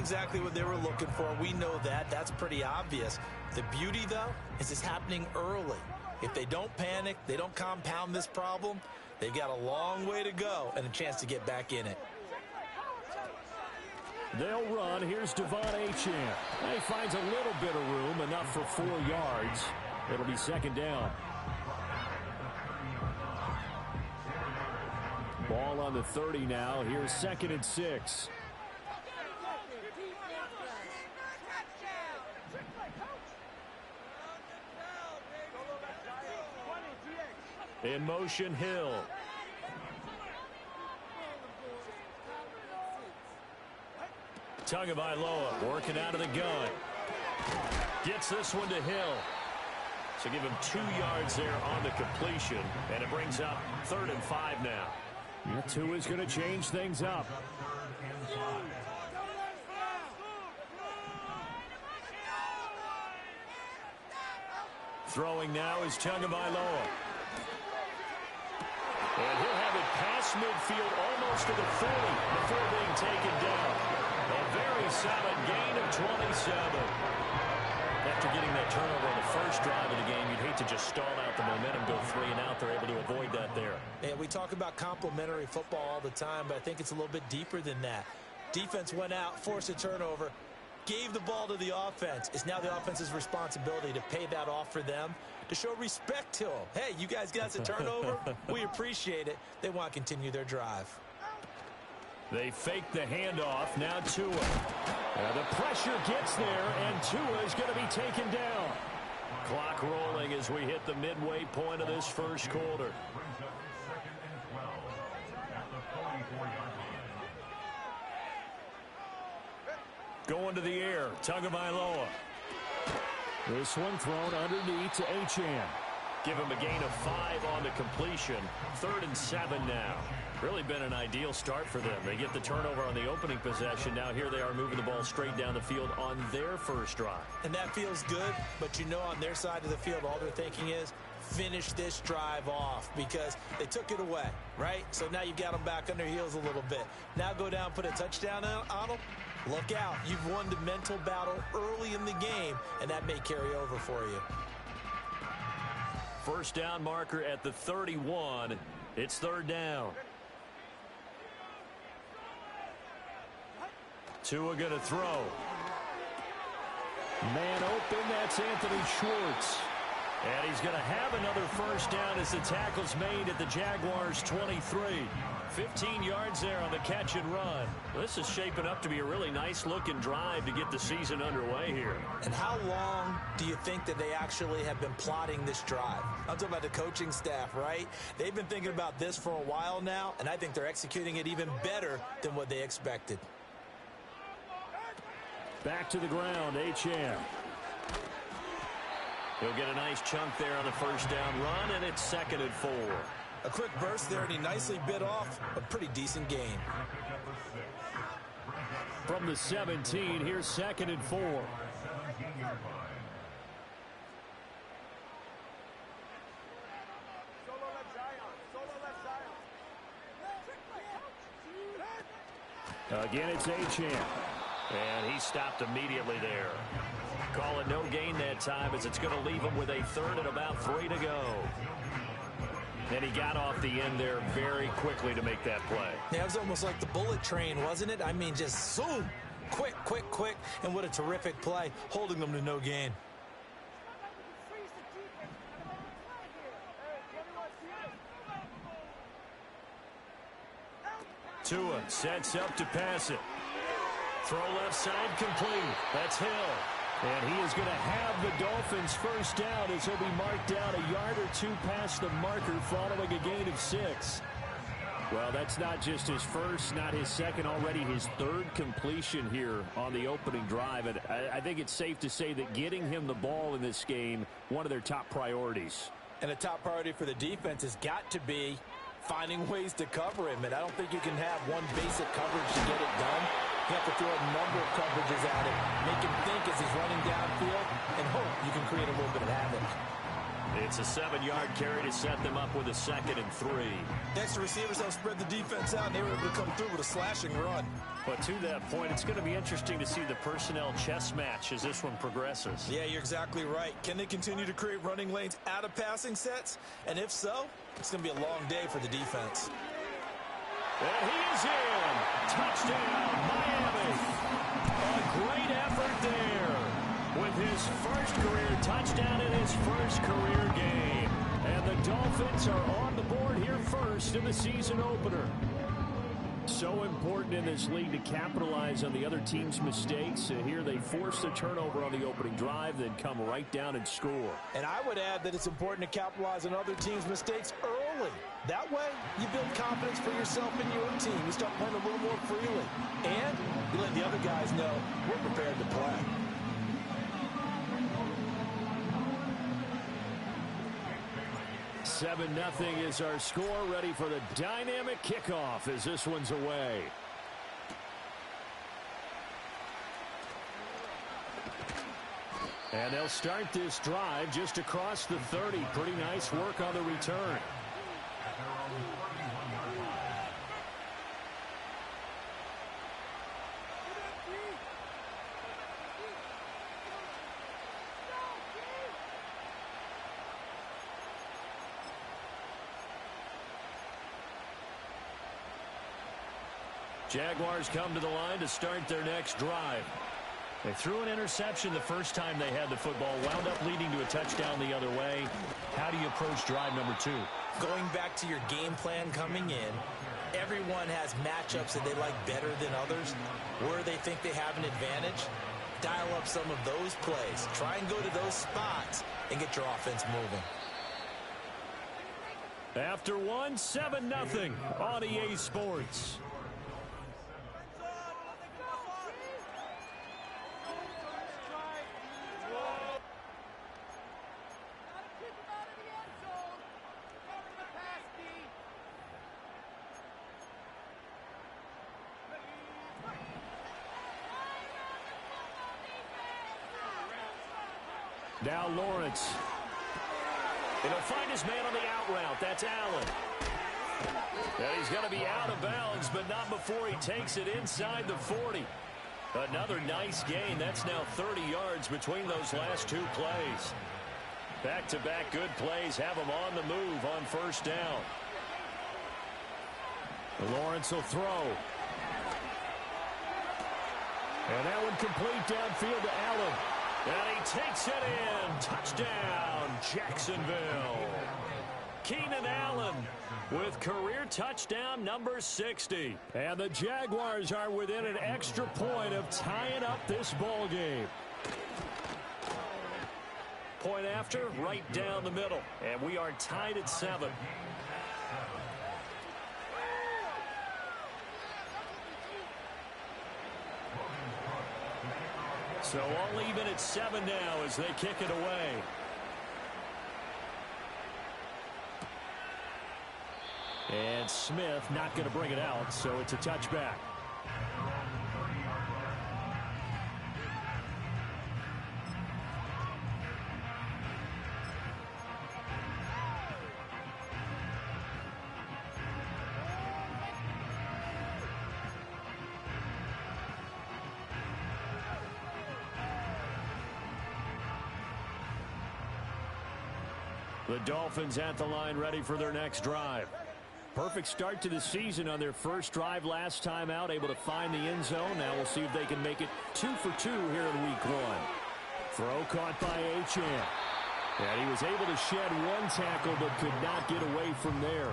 exactly what they were looking for. We know that. That's pretty obvious. The beauty, though, is it's happening early. If they don't panic, they don't compound this problem, they've got a long way to go and a chance to get back in it. They'll run. Here's Devon Achane. He finds a little bit of room, enough for 4 yards. It'll be second down. Ball on the 30 now. Here's 2nd and 6. In motion, Hill. Tagovailoa working out of the gun. Gets this one to Hill. So give him 2 yards there on the completion. And it brings up 3rd and 5 now. Yeah, Tua is going to change things up. Throwing now is Tagovailoa. And he'll have it past midfield almost to the 40 before being taken down. A very solid gain of 27. After getting that turnover on the first drive of the game, you'd hate to just stall out the momentum, go 3 and out. They're able to avoid that there. And we talk about complementary football all the time, but I think it's a little bit deeper than that. Defense went out, forced a turnover, gave the ball to the offense. It's now the offense's responsibility to pay that off for them, to show respect to them. Hey, you guys got a turnover? We appreciate it. They want to continue their drive. They fake the handoff. Now Tua. The pressure gets there, and Tua is going to be taken down. Clock rolling as we hit the midway point of this first quarter. Going to the air, Tagovailoa. This one thrown underneath to Achane. Give him a gain of 5 on the completion. 3rd and 7 now. Really been an ideal start for them. They get the turnover on the opening possession. Now here they are moving the ball straight down the field on their first drive. And that feels good, but you know on their side of the field, all they're thinking is finish this drive off because they took it away, right? So now you've got them back on their heels a little bit. Now go down, put a touchdown on them. Look out. You've won the mental battle early in the game, and that may carry over for you. First down marker at the 31. It's 3rd down. Tua going to throw. Man open, that's Anthony Schwartz. And he's going to have another first down as the tackle's made at the Jaguars' 23. 15 yards there on the catch and run. This is shaping up to be a really nice-looking drive to get the season underway here. And how long do you think that they actually have been plotting this drive? I'm talking about the coaching staff, right? They've been thinking about this for a while now, and I think they're executing it even better than what they expected. Back to the ground, Achane. He'll get a nice chunk there on the first down run, and it's 2nd and 4. A quick burst there, and he nicely bit off a pretty decent gain. From the 17, here's 2nd and 4. Again, it's Achane. And he stopped immediately there. Call it no gain that time as it's going to leave him with a 3rd and about 3 to go. And he got off the end there very quickly to make that play. Yeah, it was almost like the bullet train, wasn't it? I mean, just zoom. Quick, quick, quick. And what a terrific play, holding them to no gain. Tua sets up to pass it. Throw left side complete. That's Hill. And he is going to have the Dolphins first down as he'll be marked down a yard or 2 past the marker following a gain of 6. Well, that's not just his first, not his second, already his 3rd completion here on the opening drive. And I think it's safe to say that getting him the ball in this game, one of their top priorities. And a top priority for the defense has got to be finding ways to cover him. And I don't think you can have one basic coverage to get it done. You have to throw a number of coverages at him, make him think as he's running downfield, and hope you can create a little bit of havoc. It's a 7-yard carry to set them up with a 2nd and 3. Extra receivers help spread the defense out, and they were able to come through with a slashing run. But to that point, it's going to be interesting to see the personnel chess match as this one progresses. Yeah, you're exactly right. Can they continue to create running lanes out of passing sets? And if so, it's going to be a long day for the defense. And he is in. Touchdown, Miami. A great effort there with his first career touchdown in his first career game. And the Dolphins are on the board here first in the season opener. So important in this league to capitalize on the other team's mistakes. Here they force the turnover on the opening drive, then come right down and score. And I would add that it's important to capitalize on other teams' mistakes early. That way, you build confidence for yourself and your team. You start playing a little more freely. And you let the other guys know we're prepared to play. Seven 0 is our score, ready for the dynamic kickoff as this one's away. And they'll start this drive just across the 30. Pretty nice work on the return. Jaguars come to the line to start their next drive. They threw an interception the first time they had the football, wound up leading to a touchdown the other way. How do you approach drive number 2? Going back to your game plan coming in, everyone has matchups that they like better than others, where they think they have an advantage. Dial up some of those plays. Try and go to those spots and get your offense moving. After one, 7-0 on EA Sports. Now Lawrence. And he'll find his man on the out route. That's Allen. And he's going to be out of bounds, but not before he takes it inside the 40. Another nice gain. That's now 30 yards between those last 2 plays. Back-to-back good plays have him on the move on first down. Lawrence will throw. And that one complete downfield to Allen. And he takes it in. Touchdown, Jacksonville. Keenan Allen with career touchdown number 60. And the Jaguars are within an extra point of tying up this ball game. Point after, right down the middle. And we are tied at 7. So all even at 7 now as they kick it away. And Smith not going to bring it out, so it's a touchback. The Dolphins at the line ready for their next drive. Perfect start to the season on their first drive last time out, able to find the end zone. Now we'll see if they can make it 2 for 2 here in week 1. Throw caught by Achane. And he was able to shed one tackle but could not get away from there.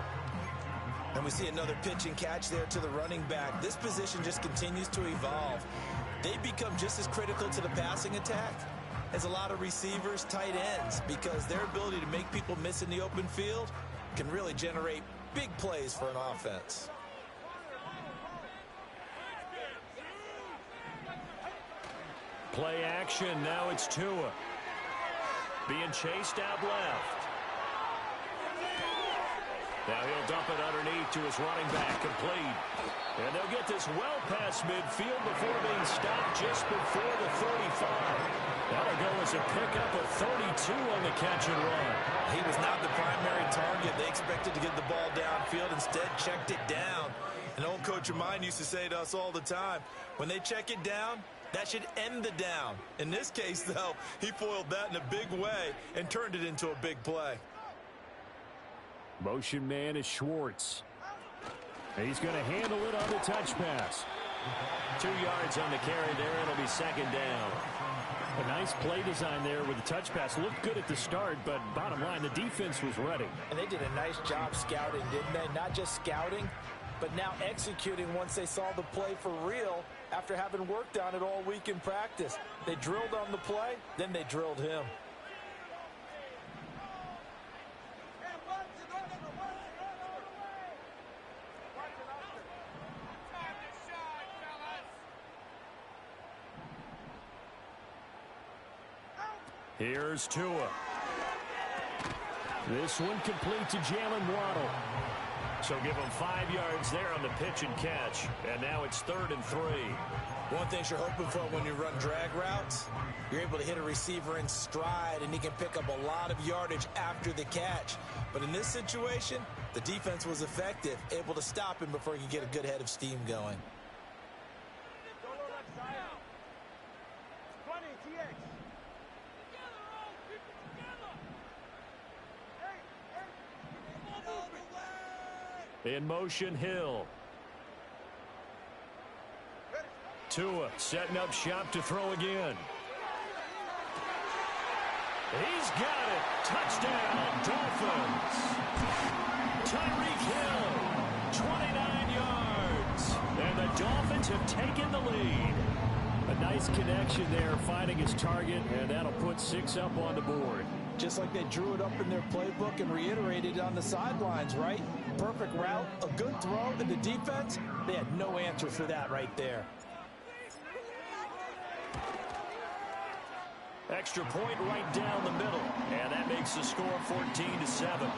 And we see another pitch and catch there to the running back. This position just continues to evolve. They become just as critical to the passing attack as a lot of receivers, tight ends, because their ability to make people miss in the open field can really generate big plays for an offense. Play action. Now it's Tua. Being chased out left. Now he'll dump it underneath to his running back, complete. And they'll get this well past midfield before being stopped just before the 35. That'll go as a pickup of 32 on the catch and run. He was not the primary target. They expected to get the ball downfield. Instead, checked it down. An old coach of mine used to say to us all the time, when they check it down, that should end the down. In this case, though, he foiled that in a big way and turned it into a big play. Motion man is Schwartz. He's going to handle it on the touch pass. 2 yards on the carry there. It'll be second down. A nice play design there with the touch pass. Looked good at the start, but bottom line, the defense was ready. And they did a nice job scouting, didn't they? Not just scouting, but now executing once they saw the play for real after having worked on it all week in practice. They drilled on the play, then they drilled him. Here's Tua. This one complete to Jalen Waddle. So give him 5 yards there on the pitch and catch. And now it's 3rd and 3. One thing you're hoping for when you run drag routes, you're able to hit a receiver in stride, and he can pick up a lot of yardage after the catch. But in this situation, the defense was effective, able to stop him before he could get a good head of steam going. In motion, Hill. Tua setting up shop to throw again. He's got it. Touchdown, Dolphins. Tyreek Hill, 29 yards. And the Dolphins have taken the lead. A nice connection there, finding his target, and that'll put 6 up on the board. Just like they drew it up in their playbook and reiterated it on the sidelines, right? Perfect route, a good throw, and the defense, they had no answer for that right there. Extra point right down the middle, and that makes the score 14-7.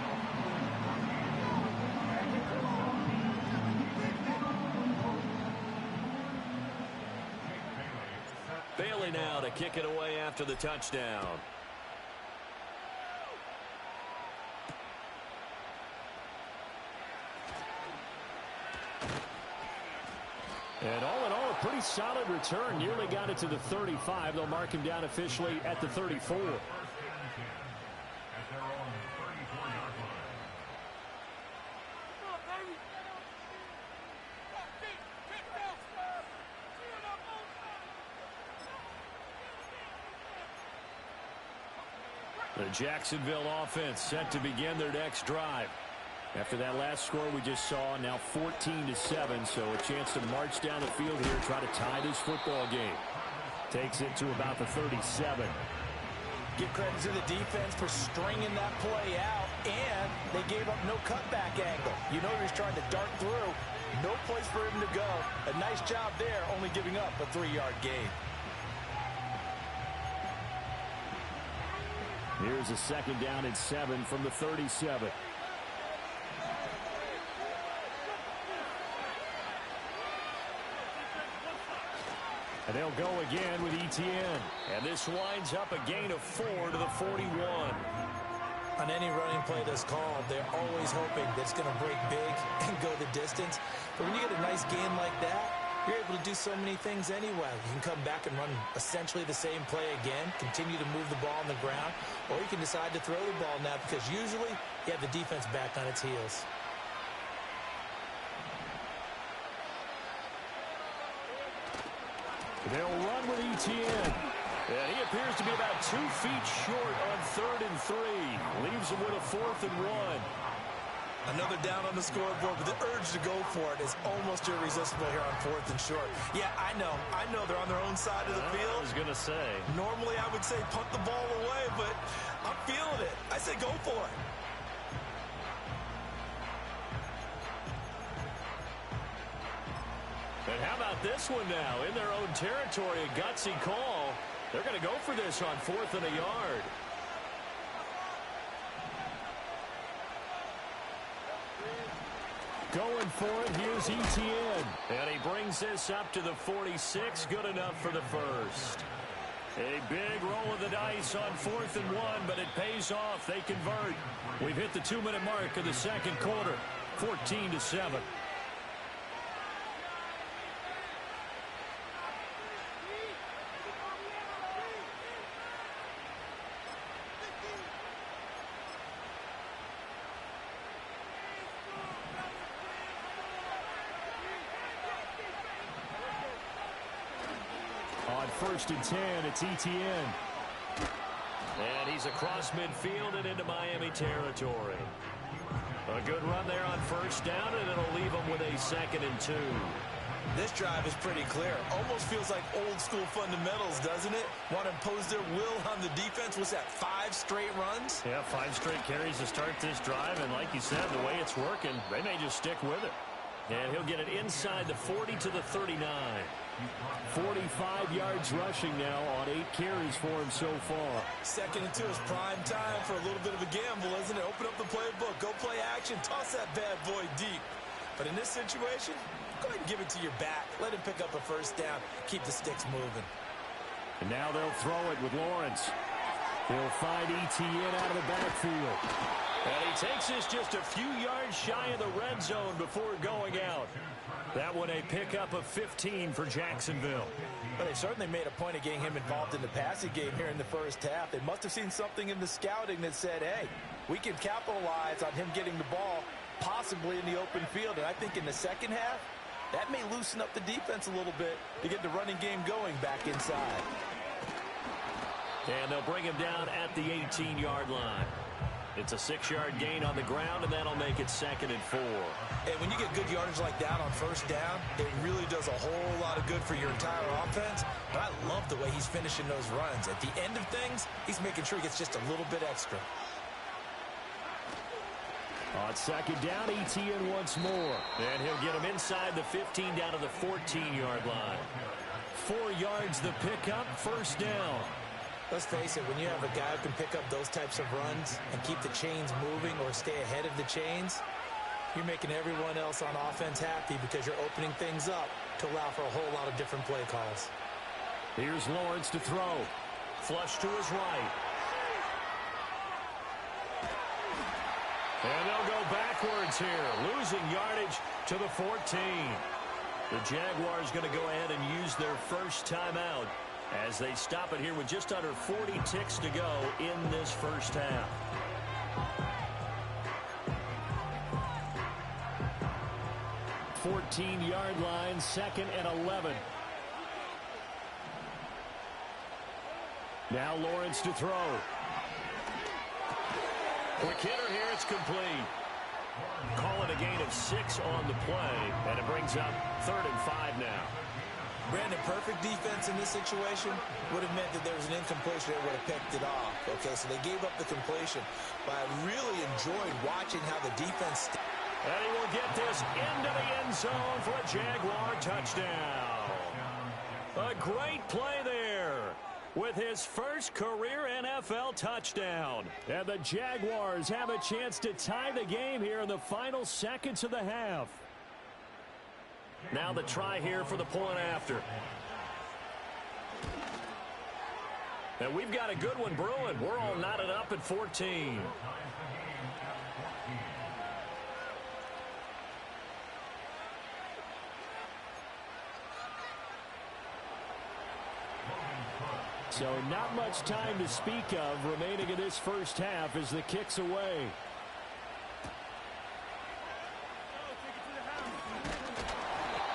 Bailey now to kick it away after the touchdown. And all in all, a pretty solid return. Nearly got it to the 35. They'll mark him down officially at the 34. The Jacksonville offense set to begin their next drive. After that last score we just saw, now 14-7, so a chance to march down the field here, try to tie this football game. Takes it to about the 37. Give credit to the defense for stringing that play out, and they gave up no cutback angle. You know he was trying to dart through. No place for him to go. A nice job there, only giving up a 3-yard gain. Here's a second down and 7 from the 37. And they'll go again with Etienne. And this winds up a gain of 4 to the 41. On any running play that's called, they're always hoping that it's going to break big and go the distance. But when you get a nice gain like that, you're able to do so many things anyway. You can come back and run essentially the same play again, continue to move the ball on the ground, or you can decide to throw the ball now because usually you have the defense back on its heels. They'll run with Etienne. And he appears to be about 2 feet short on 3rd and 3. Leaves him with a 4th and 1. Another down on the scoreboard, but the urge to go for it is almost irresistible here on 4th and short. Yeah, I know they're on their own side of the field. I was going to say. Normally I would say punt the ball away, but I'm feeling it. I say go for it. And how about this one now? In their own territory, a gutsy call. They're going to go for this on 4th and a yard. Going for it, here's Etienne. And he brings this up to the 46. Good enough for the first. A big roll of the dice on 4th and 1, but it pays off. They convert. We've hit the 2-minute mark of the second quarter, 14-7. On 1st and 10, it's Etienne. And he's across midfield and into Miami territory. A good run there on 1st down, and it'll leave him with a 2nd and 2. This drive is pretty clear. Almost feels like old school fundamentals, doesn't it? Want to impose their will on the defense. What's that, 5 straight runs? Yeah, 5 straight carries to start this drive, and like you said, the way it's working, they may just stick with it. And he'll get it inside the 40 to the 39. 45 yards rushing now on 8 carries for him so far. 2nd and 2 is prime time for a little bit of a gamble, isn't it? Open up the playbook, go play action, toss that bad boy deep. But in this situation, go ahead and give it to your back. Let him pick up a 1st down, keep the sticks moving. And now they'll throw it with Lawrence. He'll find Etienne out of the backfield. And he takes this just a few yards shy of the red zone before going out. That one a pickup of 15 for Jacksonville. But they certainly made a point of getting him involved in the passing game here in the 1st half. They must have seen something in the scouting that said, hey, we can capitalize on him getting the ball possibly in the open field. And I think in the 2nd half, that may loosen up the defense a little bit to get the running game going back inside. And they'll bring him down at the 18-yard line. It's a 6-yard gain on the ground, and that'll make it 2nd and 4. And when you get good yardage like that on 1st down, it really does a whole lot of good for your entire offense. But I love the way he's finishing those runs. At the end of things, he's making sure he gets just a little bit extra. On 2nd down, Etienne once more. And he'll get him inside the 15 down to the 14-yard line. 4 yards the pickup, 1st down. Let's face it, when you have a guy who can pick up those types of runs and keep the chains moving or stay ahead of the chains, you're making everyone else on offense happy because you're opening things up to allow for a whole lot of different play calls. Here's Lawrence to throw. Flush to his right. And they'll go backwards here, losing yardage to the 14. The Jaguars going to go ahead and use their first timeout as they stop it here with just under 40 ticks to go in this 1st half. The 14-yard line, 2nd and 11. Now Lawrence to throw. Quick hitter here, it's complete. Call it a gain of 6 on the play, and it brings up 3rd and 5 now. Brandon, perfect defense in this situation would have meant that there was an incompletion that would have picked it off. Okay, so they gave up the completion. But I really enjoyed watching how the defense... And he will get this into the end zone for a Jaguar touchdown. A great play there with his first career NFL touchdown. And the Jaguars have a chance to tie the game here in the final seconds of the half. Now the try here for the point after. And we've got a good one brewing. We're all knotted up at 14. So not much time to speak of remaining in this 1st half as the kick's away.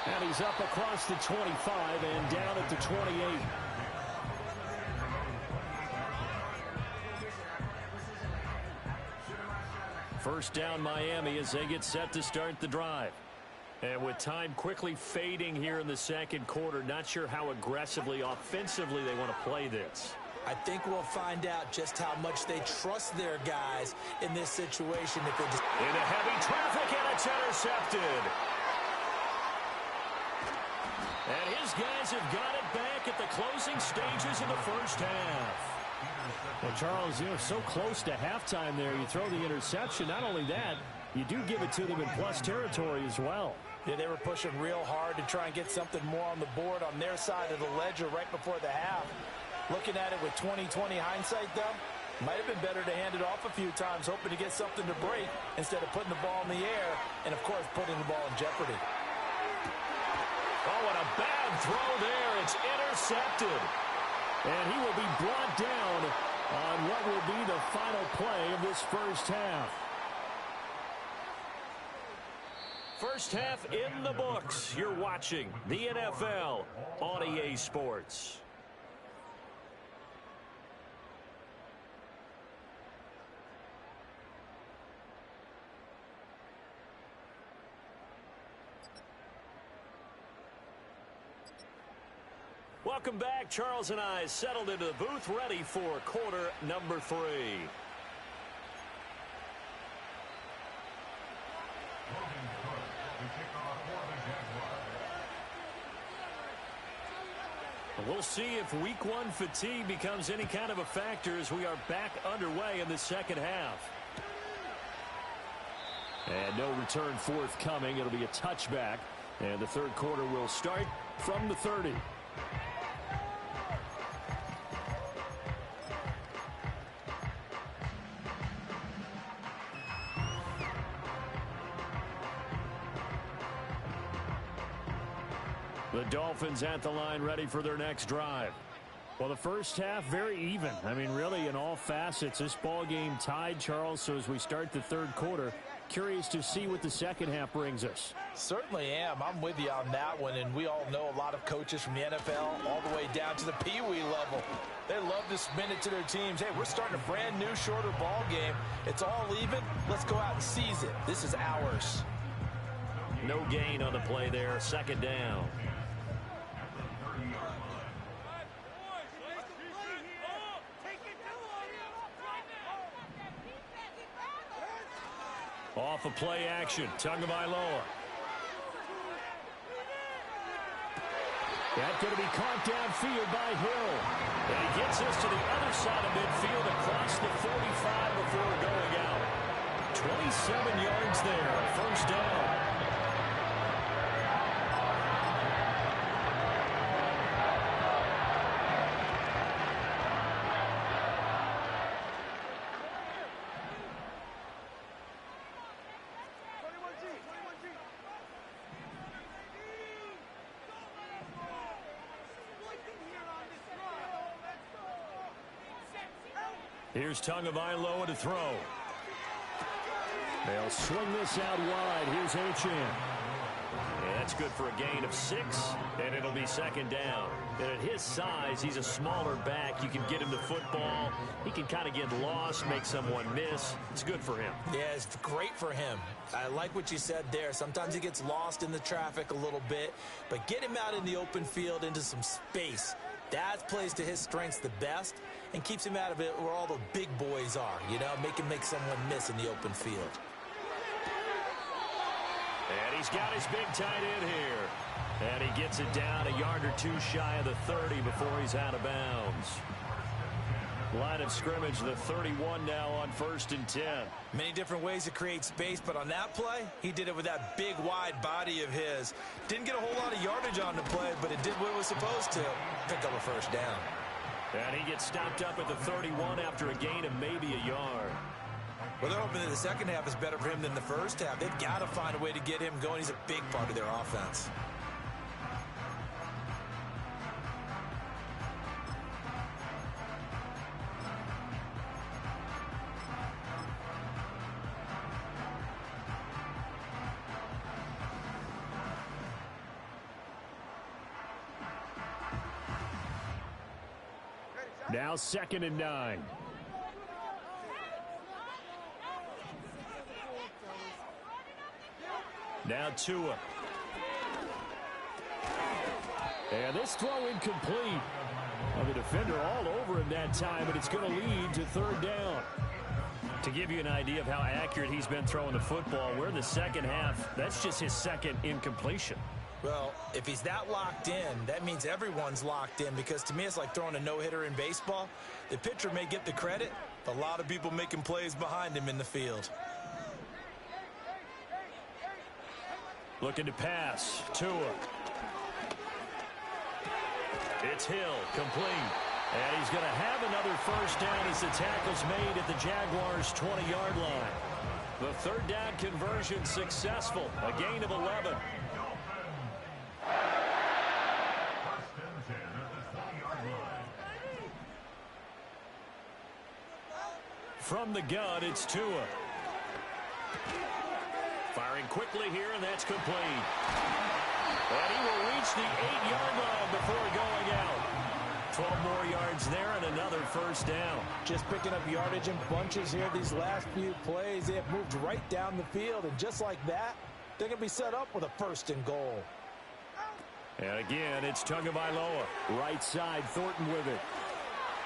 And he's up across the 25 and down at the 28. First down Miami as they get set to start the drive. And with time quickly fading here in the second quarter, not sure how aggressively, offensively they want to play this. I think we'll find out just how much they trust their guys in this situation. If they just... Into heavy traffic, and it's intercepted. And his guys have got it back at the closing stages of the 1st half. Well, Charles, so close to halftime there. You throw the interception. Not only that, you do give it to them in plus territory as well. Yeah, they were pushing real hard to try and get something more on the board on their side of the ledger right before the half. Looking at it with 20/20 hindsight, though, might have been better to hand it off a few times, hoping to get something to break instead of putting the ball in the air and, of course, putting the ball in jeopardy. Oh, what a bad throw there. It's intercepted. And he will be brought down on what will be the final play of this first half. First half in the books. You're watching the NFL on EA Sports. Welcome back. Charles and I settled into the booth, ready for quarter number 3. We'll see if week 1 fatigue becomes any kind of a factor as we are back underway in the second half. And no return forthcoming. It'll be a touchback. And the third quarter will start from the 30. The Dolphins at the line, ready for their next drive. Well, the first half, very even. I mean, really, in all facets, this ball game tied, Charles. So as we start the third quarter, curious to see what the second half brings us. Certainly am. I'm with you on that one, and we all know a lot of coaches from the NFL all the way down to the Pee-wee level. They love to spin it to their teams. Hey, we're starting a brand new, shorter ball game. It's all even. Let's go out and seize it. This is ours. No gain on the play there. Second down. Off of play action, Tagovailoa. That's going to be caught downfield by Hill. And he gets us to the other side of midfield across the 45 before going out. 27 yards there, first down. Here's Tagovailoa to throw. They'll swing this out wide. Here's Achane. Yeah, that's good for a gain of 6, and it'll be second down. And at his size, he's a smaller back. You can get him the football. He can kind of get lost, make someone miss. It's good for him. Yeah, it's great for him. I like what you said there. Sometimes he gets lost in the traffic a little bit, but get him out in the open field into some space. That plays to his strengths the best and keeps him out of it where all the big boys are, you know, make someone miss in the open field. And he's got his big tight end here. And he gets it down a yard or 2 shy of the 30 before he's out of bounds. Line of scrimmage, the 31 now on 1st and 10. Many different ways to create space, but on that play, he did it with that big, wide body of his. Didn't get a whole lot of yardage on the play, but it did what it was supposed to. Pick up a first down. And he gets stopped up at the 31 after a gain of maybe a yard. Well, they're hoping that the second half is better for him than the first half. They've got to find a way to get him going. He's a big part of their offense. Now 2nd and 9. Now Tua. And this throw incomplete. Well, the defender all over him that time, but it's going to lead to 3rd down. To give you an idea of how accurate he's been throwing the football, we're in the second half. That's just his 2nd incompletion. Well, if he's that locked in, that means everyone's locked in, because to me it's like throwing a no-hitter in baseball. The pitcher may get the credit, but a lot of people making plays behind him in the field. Looking to pass. Tua. It's Hill, complete. And he's going to have another first down as the tackle's made at the Jaguars' 20-yard line. The third down conversion successful, a gain of 11. From the gun, it's Tua. Firing quickly here, and that's complete. And he will reach the 8-yard line before going out. 12 more yards there and another first down. Just picking up yardage in bunches here these last few plays. They have moved right down the field, and just like that, they're going to be set up with a first and goal. And again, it's Tagovailoa. Right side, Thornton with it.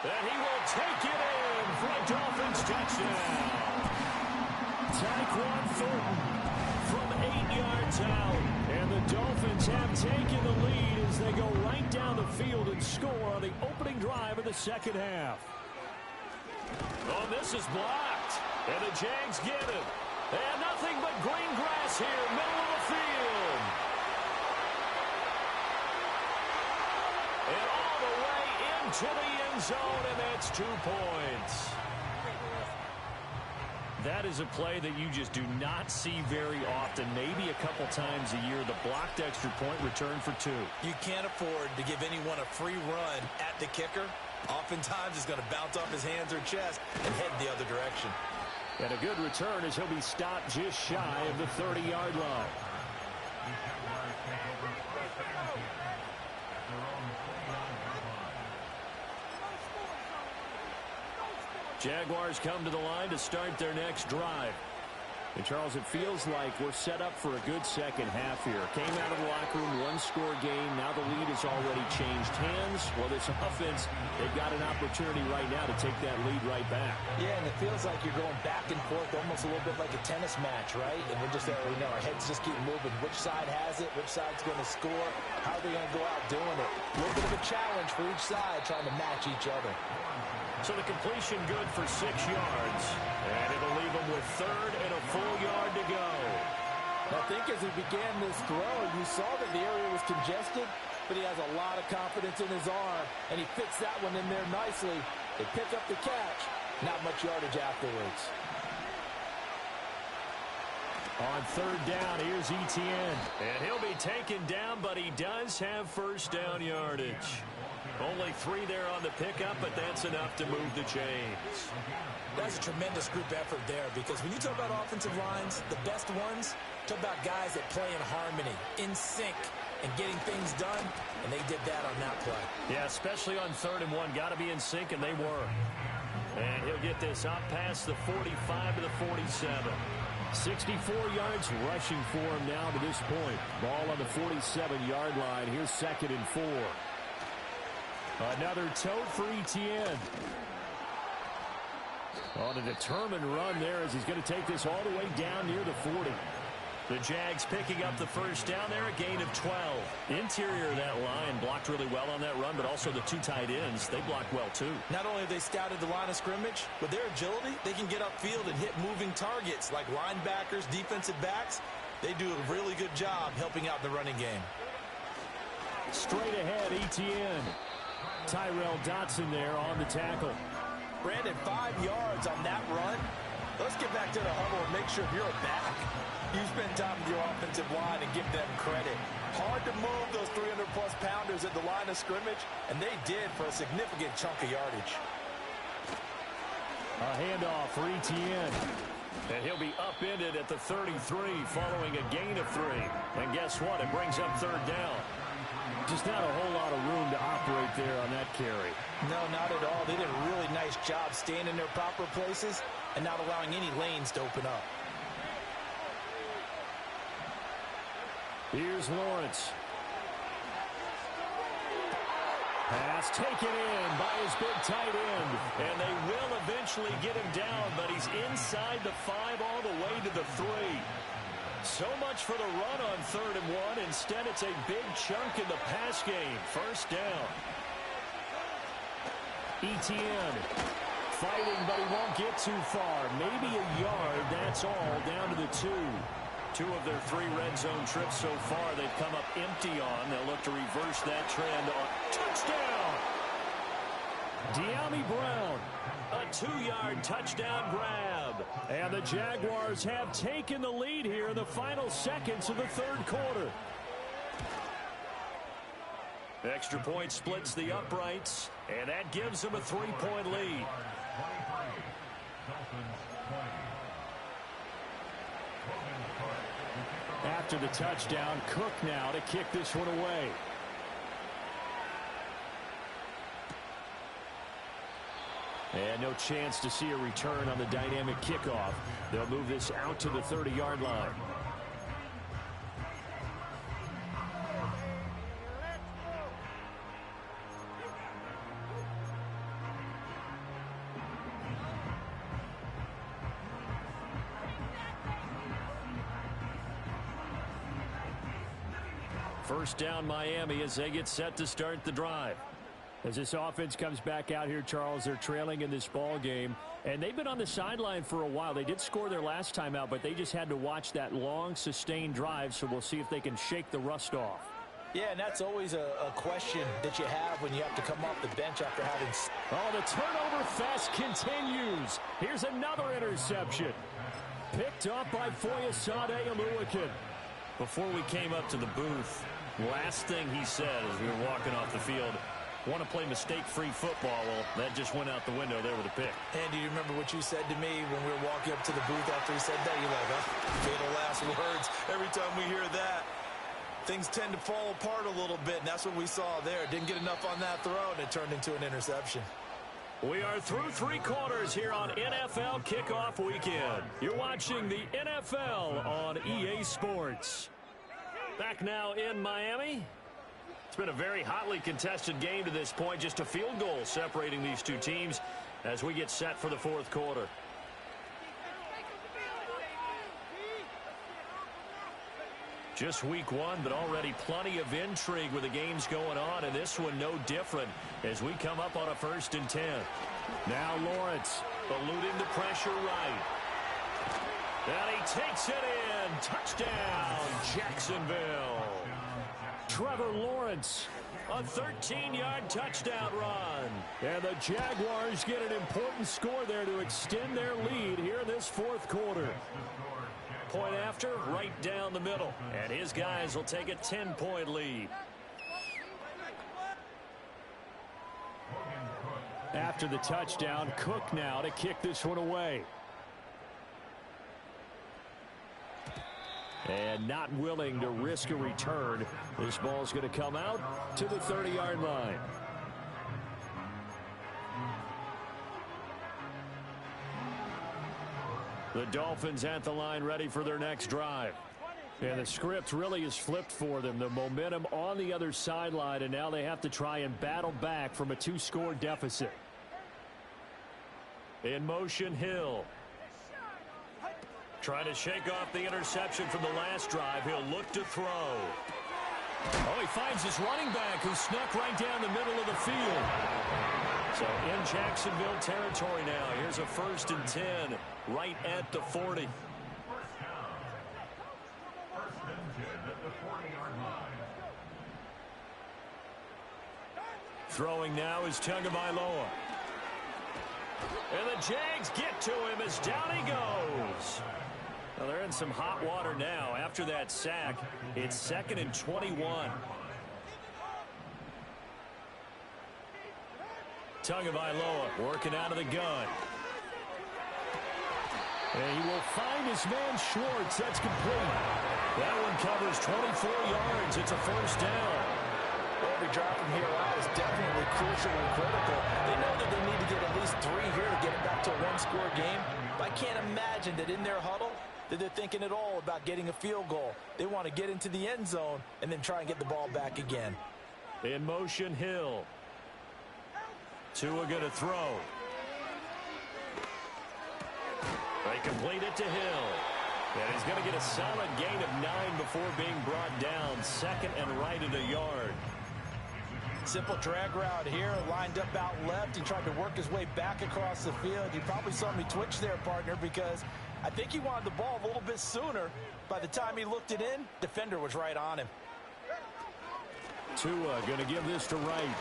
And he will take it in for a Dolphins touchdown. Tyquan Thornton from 8 yards out. And the Dolphins have taken the lead as they go right down the field and score on the opening drive of the second half. Oh, this is blocked. And the Jags get it. And nothing but green grass here, middle of the field. And all the way into the end zone, and that's 2 points. That is a play that you just do not see very often. Maybe a couple times a year, the blocked extra point return for 2. You can't afford to give anyone a free run at the kicker. Oftentimes, it's going to bounce off his hands or chest and head the other direction. And a good return as he'll be stopped just shy of the 30-yard line. Jaguars come to the line to start their next drive. And, Charles, it feels like we're set up for a good second half here. Came out of the locker room, one-score game. Now the lead has already changed hands. Well, this offense, they've got an opportunity right now to take that lead right back. Yeah, and it feels like you're going back and forth, almost a little bit like a tennis match, right? And we're just there, you know, our heads just keep moving. Which side has it? Which side's going to score? How are they going to go out doing it? A little bit of a challenge for each side, trying to match each other. So the completion good for 6 yards. And it'll leave him with third and a full yard to go. I think as he began this throw, you saw that the area was congested, but he has a lot of confidence in his arm, and he fits that one in there nicely. They pick up the catch. Not much yardage afterwards. On third down, here's Etienne. And he'll be taken down, but he does have first down yardage. Only 3 there on the pickup, but that's enough to move the chains. That's a tremendous group effort there, because when you talk about offensive lines, the best ones, talk about guys that play in harmony, in sync, and getting things done, and they did that on that play. Yeah, especially on 3rd and 1. Got to be in sync, and they were. And he'll get this up past the 45 to the 47. 64 yards rushing for him now to this point. Ball on the 47-yard line. Here's 2nd and 4. Another tote for Etienne. On a determined run there as he's going to take this all the way down near the 40. The Jags picking up the first down there, a gain of 12. Interior of that line blocked really well on that run, but also the 2 tight ends, they blocked well too. Not only have they scouted the line of scrimmage, with their agility, they can get upfield and hit moving targets like linebackers, defensive backs. They do a really good job helping out the running game. Straight ahead, Etienne. Tyrell Dotson there on the tackle. Brandon, 5 yards on that run. Let's get back to the huddle and make sure you're a back. You spend time with your offensive line and give them credit. Hard to move those 300-plus pounders at the line of scrimmage, and they did for a significant chunk of yardage. A handoff for Etienne. And he'll be upended at the 33 following a gain of 3. And guess what? It brings up 3rd down. Just not a whole lot of room to operate there on that carry. No, not at all. They did a really nice job staying in their proper places and not allowing any lanes to open up. Here's Lawrence. Pass taken in by his big tight end. And they will eventually get him down, but he's inside the 5 all the way to the 3. So much for the run on 3rd and 1. Instead, it's a big chunk in the pass game. First down. Etienne fighting, but he won't get too far. Maybe a yard, that's all, down to the 2. 2 of their 3 red zone trips so far they've come up empty on. They'll look to reverse that trend on touchdown. De'Ami Brown, a 2-yard touchdown grab. And the Jaguars have taken the lead here in the final seconds of the third quarter. Extra point splits the uprights, and that gives them a 3-point lead. After the touchdown, Cook now to kick this one away. And no chance to see a return on the dynamic kickoff. They'll move this out to the 30-yard line. First down Miami as they get set to start the drive. As this offense comes back out here, Charles, they're trailing in this ball game, and they've been on the sideline for a while. They did score their last time out, but they just had to watch that long, sustained drive, so we'll see if they can shake the rust off. Yeah, and that's always a question that you have when you have to come off the bench after having... Oh, the turnover fest continues. Here's another interception. Picked up by Foyesade Oluwakin. Before we came up to the booth, last thing he said as we were walking off the field, want to play mistake-free football. Well, that just went out the window there with a pick. And do you remember what you said to me when we were walking up to the booth after he said that? You're like, oh, fatal last words. Every time we hear that, things tend to fall apart a little bit, and that's what we saw there. Didn't get enough on that throw, and it turned into an interception. We are through 3 quarters here on NFL Kickoff Weekend. You're watching the NFL on EA Sports. Back now in Miami. It's been a very hotly contested game to this point. Just a field goal separating these two teams as we get set for the fourth quarter. Just week 1, but already plenty of intrigue with the games going on, and this one no different as we come up on a 1st and 10. Now Lawrence eluding the pressure right. And he takes it in. Touchdown, Jacksonville. Trevor Lawrence, a 13-yard touchdown run. And the Jaguars get an important score there to extend their lead here in this fourth quarter. Point after, right down the middle. And his guys will take a 10-point lead. After the touchdown, Cook now to kick this one away. And not willing to risk a return. This ball's going to come out to the 30-yard line. The Dolphins at the line ready for their next drive. And the script really is flipped for them. The momentum on the other sideline, and now they have to try and battle back from a 2-score deficit. In motion, Hill. Trying to shake off the interception from the last drive. He'll look to throw. Oh, he finds his running back who snuck right down the middle of the field. So in Jacksonville territory now. Here's a 1st and 10 right at the 40. Throwing now is Tagovailoa. And the Jags get to him as down he goes. Well, they're in some hot water now. After that sack, it's 2nd and 21. Tagovailoa working out of the gun. And he will find his man Schwartz. That's complete. That one covers 24 yards. It's a 1st down. Every drive from here out is definitely crucial and critical. They know that they need to get at least 3 here to get it back to a 1-score game. But I can't imagine that in their huddle that they're thinking at all about getting a field goal. They want to get into the end zone and then try and get the ball back again. In motion, Hill. Tua going to throw. They complete it to Hill. And he's going to get a solid gain of 9 before being brought down. 2nd and right at a yard. Simple drag route here, lined up out left. He tried to work his way back across the field. You probably saw me twitch there, partner, because I think he wanted the ball a little bit sooner. By the time he looked it in, defender was right on him. Tua going to give this to Wright.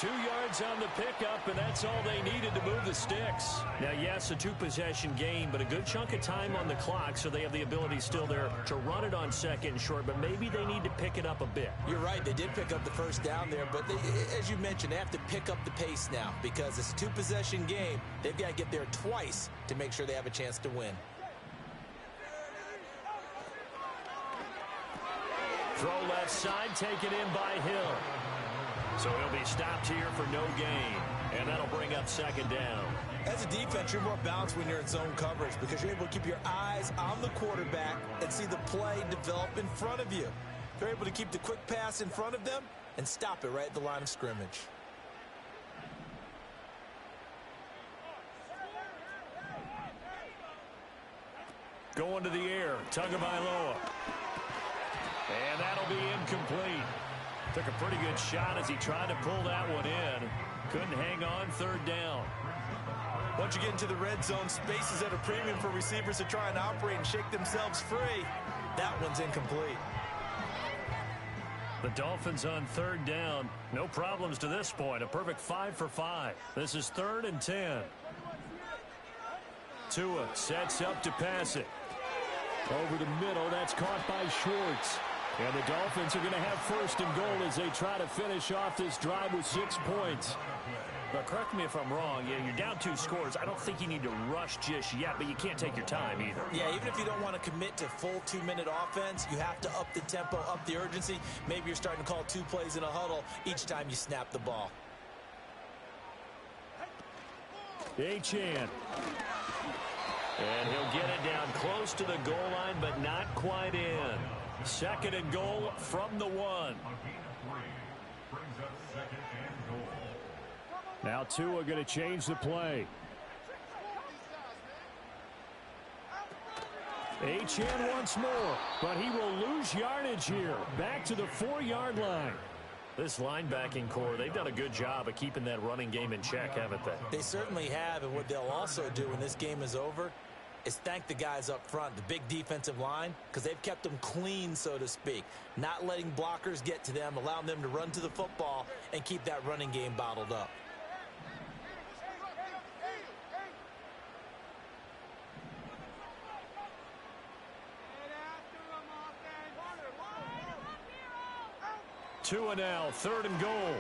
2 yards on the pickup, and that's all they needed to move the sticks. Now, yes, a 2-possession game, but a good chunk of time on the clock, so they have the ability still there to run it on second and short, but maybe they need to pick it up a bit. You're right. They did pick up the first down there, but as you mentioned, they have to pick up the pace now because it's a 2-possession game. They've got to get there twice to make sure they have a chance to win. Throw left side, taken in by Hill. So he'll be stopped here for no gain, and that'll bring up second down. As a defense, you're more balanced when you're in zone coverage because you're able to keep your eyes on the quarterback and see the play develop in front of you. They're able to keep the quick pass in front of them and stop it right at the line of scrimmage. Going to the air, Tagovailoa. And that'll be incomplete. Took a pretty good shot as he tried to pull that one in. Couldn't hang on, third down. Once you get into the red zone, space is at a premium for receivers to try and operate and shake themselves free. That one's incomplete. The Dolphins on third down. No problems to this point. A perfect 5 for 5. This is 3rd and 10. Tua sets up to pass it. Over the middle, that's caught by Schwartz. And the Dolphins are going to have 1st and goal as they try to finish off this drive with 6 points. But correct me if I'm wrong. Yeah, you're down 2 scores. I don't think you need to rush just yet, but you can't take your time either. Yeah, even if you don't want to commit to full 2-minute offense, you have to up the tempo, up the urgency. Maybe you're starting to call 2 plays in a huddle each time you snap the ball. Achane. And he'll get it down close to the goal line, but not quite in. 2nd and goal from the 1. Now Tua going to change the play. Achane once more, but he will lose yardage here. Back to the 4-yard line. This linebacking core, they've done a good job of keeping that running game in check, haven't they? They certainly have, and what they'll also do when this game is over is thank the guys up front, the big defensive line, because they've kept them clean, so to speak. Not letting blockers get to them, allowing them to run to the football and keep that running game bottled up. Tua now, 3rd and goal.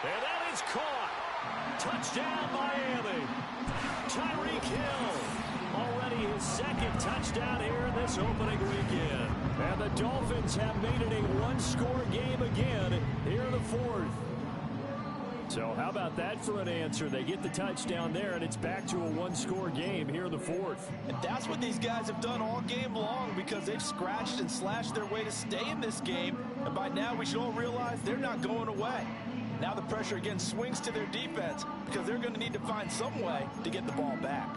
And that is caught. Touchdown, Miami. Tyreek Hill. Already his 2nd touchdown here in this opening weekend. And the Dolphins have made it a 1-score game again here in the 4th. So how about that for an answer? They get the touchdown there, and it's back to a 1-score game here in the 4th. And that's what these guys have done all game long because they've scratched and slashed their way to stay in this game. And by now, we should all realize they're not going away. Now the pressure again swings to their defense because they're going to need to find some way to get the ball back.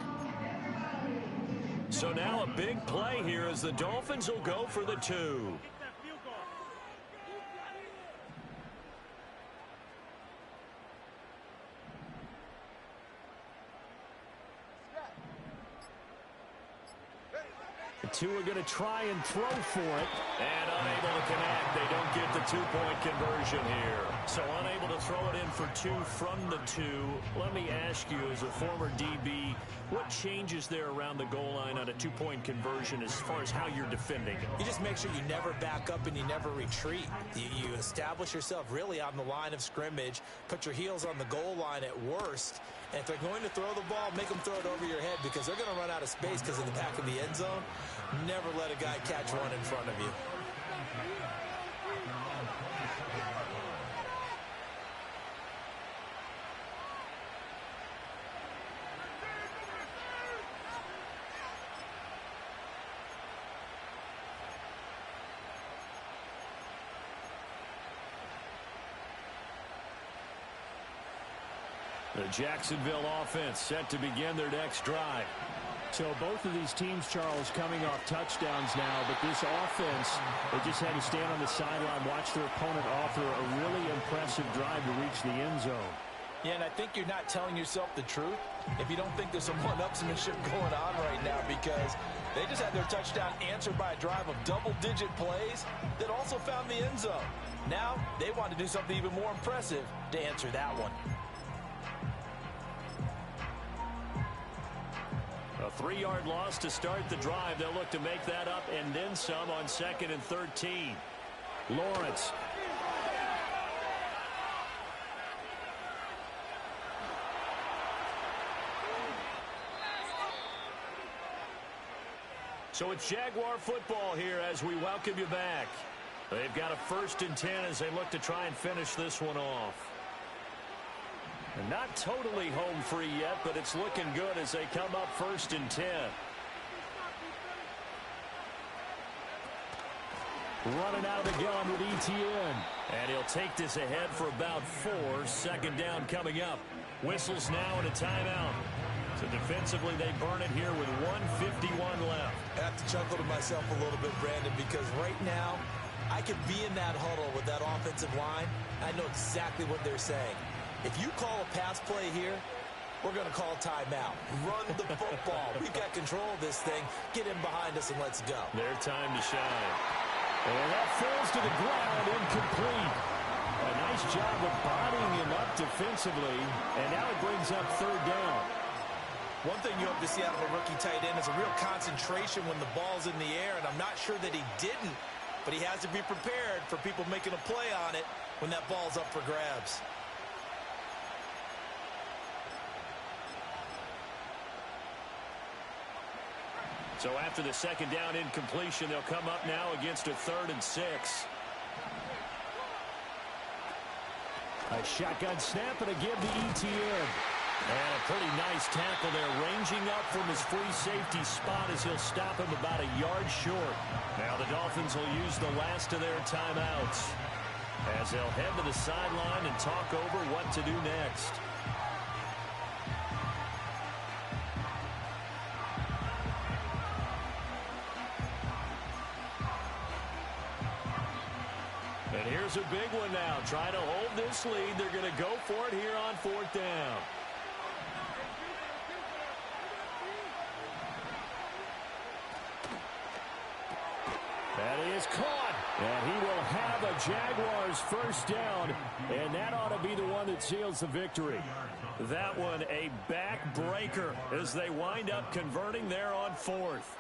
So now a big play here as the Dolphins will go for the 2. Tua going to try and throw for it. And unable to connect. They don't get the 2-point conversion here. So unable to throw it in for 2 from the 2. Let me ask you, as a former DB, what changes there around the goal line on a 2-point conversion as far as how you're defending it? You just make sure you never back up and you never retreat. You establish yourself really on the line of scrimmage, put your heels on the goal line at worst, and if they're going to throw the ball, make them throw it over your head because they're going to run out of space because of the back of the end zone. Never let a guy catch one in front of you. The Jacksonville offense set to begin their next drive. So both of these teams, Charles, coming off touchdowns now, but this offense, they just had to stand on the sideline, watch their opponent offer a really impressive drive to reach the end zone. Yeah, and I think you're not telling yourself the truth if you don't think there's some one-upsmanship going on right now, because they just had their touchdown answered by a drive of double-digit plays that also found the end zone. Now they want to do something even more impressive to answer that one. A 3-yard loss to start the drive. They'll look to make that up and then some on 2nd and 13. Lawrence. So it's Jaguar football here as we welcome you back. They've got a 1st and 10 as they look to try and finish this one off. And not totally home free yet, but it's looking good as they come up 1st and 10. Running out of the gun with Etienne. And he'll take this ahead for about 4. 2nd down coming up. Whistles now and a timeout. So defensively, they burn it here with 1:51 left. I have to chuckle to myself a little bit, Brandon, because right now, I could be in that huddle with that offensive line. I know exactly what they're saying. If you call a pass play here, we're going to call a timeout. Run the football. We've got control of this thing. Get in behind us and let's go. Their time to shine. And that falls to the ground, incomplete. A nice job of bodying him up defensively, and now it brings up 3rd down. One thing you hope to see out of a rookie tight end is a real concentration when the ball's in the air, and I'm not sure that he didn't, but he has to be prepared for people making a play on it when that ball's up for grabs. So after the 2nd down incompletion, they'll come up now against a 3rd and 6. A shotgun snap and a give to Etienne. And a pretty nice tackle there, ranging up from his free safety spot as he'll stop him about a yard short. Now the Dolphins will use the last of their timeouts as they'll head to the sideline and talk over what to do next. And here's a big one now. Trying to hold this lead. They're going to go for it here on 4th down. That is caught. And he will have a Jaguars 1st down. And that ought to be the one that seals the victory. That one a backbreaker as they wind up converting there on 4th.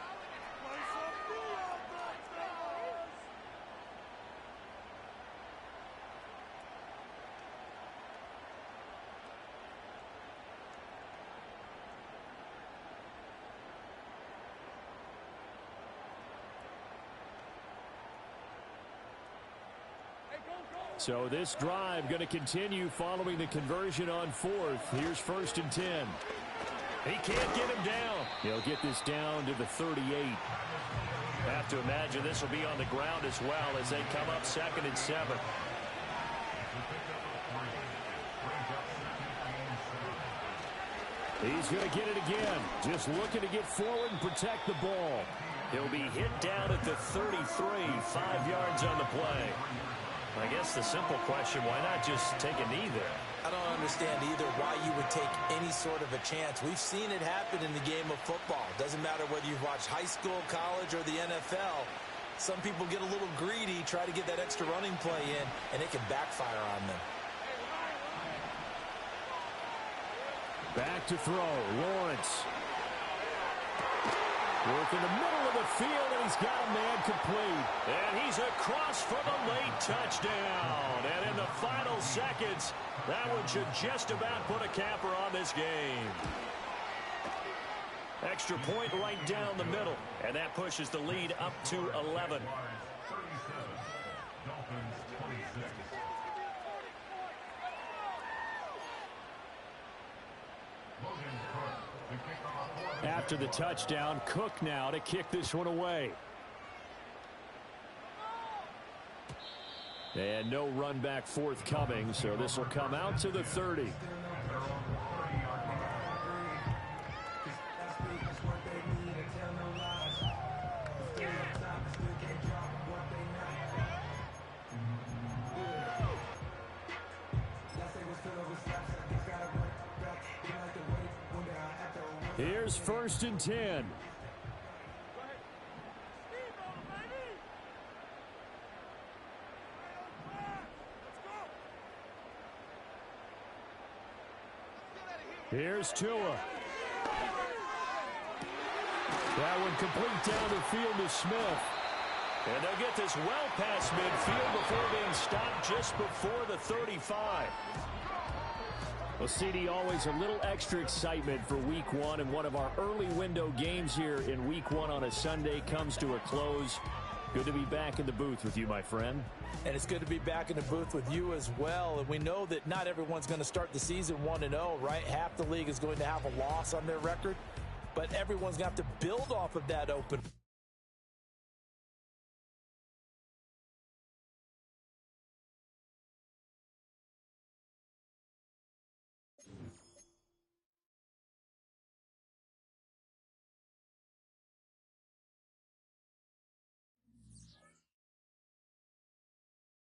So this drive going to continue following the conversion on 4th. Here's 1st and 10. He can't get him down. He'll get this down to the 38. Have to imagine this will be on the ground as well as they come up 2nd and 7. He's going to get it again. Just looking to get forward and protect the ball. He'll be hit down at the 33, 5 yards on the play. I guess the simple question, why not just take a knee there? I don't understand either why you would take any sort of a chance. We've seen it happen in the game of football. Doesn't matter whether you've watched high school, college, or the NFL. Some people get a little greedy, try to get that extra running play in, and it can backfire on them. Back to throw. Lawrence. Work in the middle of the field, and he's got a man complete. And he's across for the late touchdown. And in the final seconds, that one should just about put a capper on this game. Extra point right down the middle. And that pushes the lead up to 11. After the touchdown, Cook now to kick this one away. And no run back forthcoming, so this will come out to the 30. Here's 1st and 10. Here's Tua. That one complete down the field to Smith. And they'll get this well past midfield before being stopped just before the 35. Well, CD, always a little extra excitement for Week 1, and one of our early window games here in Week 1 on a Sunday comes to a close. Good to be back in the booth with you, my friend. And it's good to be back in the booth with you as well. And we know that not everyone's going to start the season 1-0, right? Half the league is going to have a loss on their record, but everyone's going to have to build off of that open.